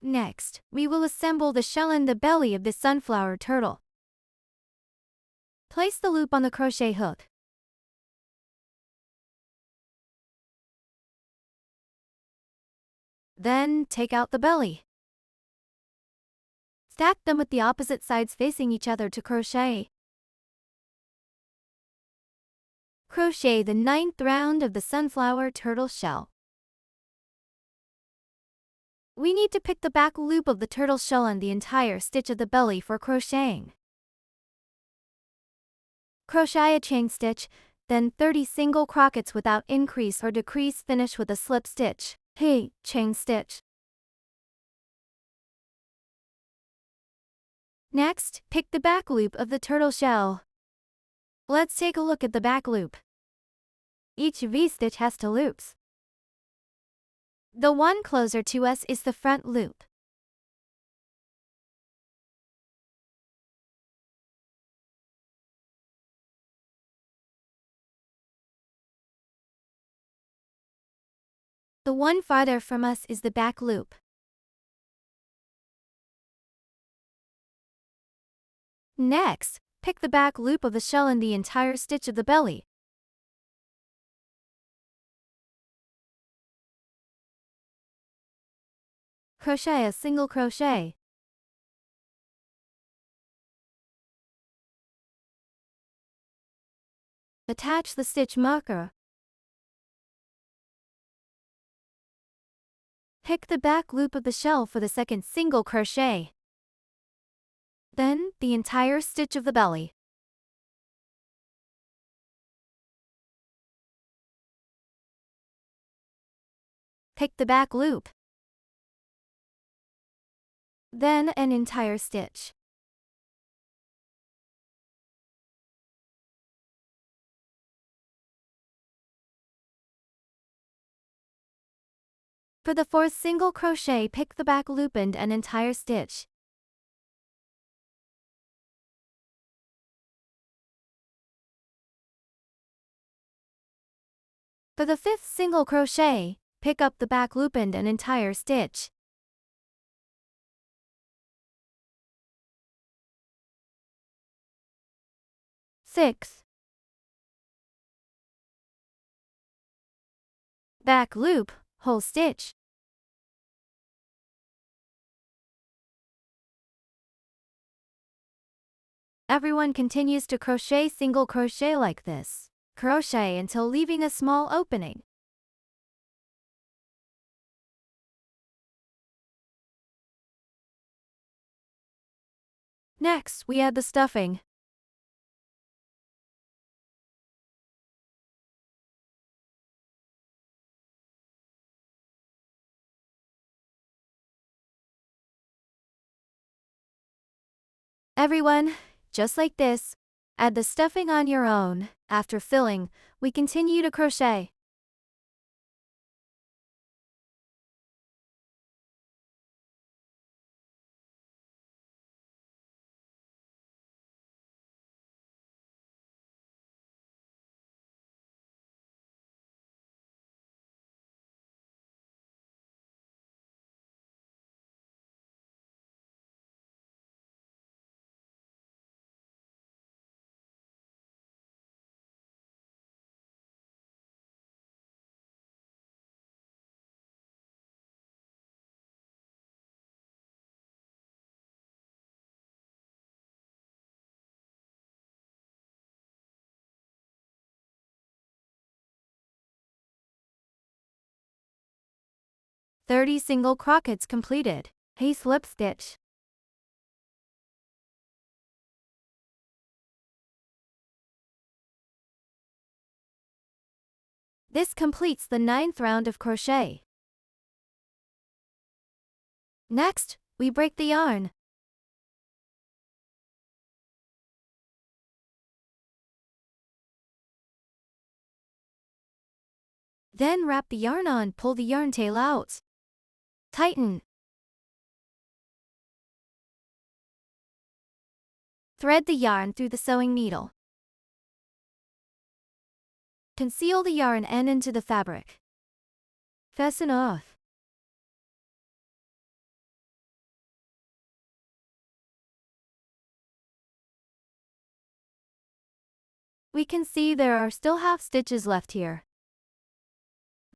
Next, we will assemble the shell and the belly of the sunflower turtle. Place the loop on the crochet hook. Then, take out the belly. Stack them with the opposite sides facing each other to crochet. Crochet the 9th round of the sunflower turtle shell. We need to pick the back loop of the turtle shell and the entire stitch of the belly for crocheting. Crochet a chain stitch, then 30 single crochets without increase or decrease. Finish with a slip stitch. Chain stitch. Next, pick the back loop of the turtle shell. Let's take a look at the back loop. Each V-stitch has 2 loops. The one closer to us is the front loop. The one farther from us is the back loop. Next, pick the back loop of the shell and the entire stitch of the belly. Crochet a single crochet. Attach the stitch marker. Pick the back loop of the shell for the second single crochet. Then, the entire stitch of the belly. Pick the back loop. Then an entire stitch. For the 4th single crochet, pick the back loop and an entire stitch. For the 5th single crochet, pick up the back loop and an entire stitch. Six. Back loop, whole stitch. Everyone continues to crochet single crochet like this. Crochet until leaving a small opening. Next, we add the stuffing. Everyone, just like this, add the stuffing on your own. After filling, we continue to crochet. "30 single crochets completed. Slip stitch. This completes the 9th round of crochet. Next, we break the yarn. Then wrap the yarn on, pull the yarn tail out. Tighten. Thread the yarn through the sewing needle. Conceal the yarn end into the fabric. Fasten off. We can see there are still half stitches left here.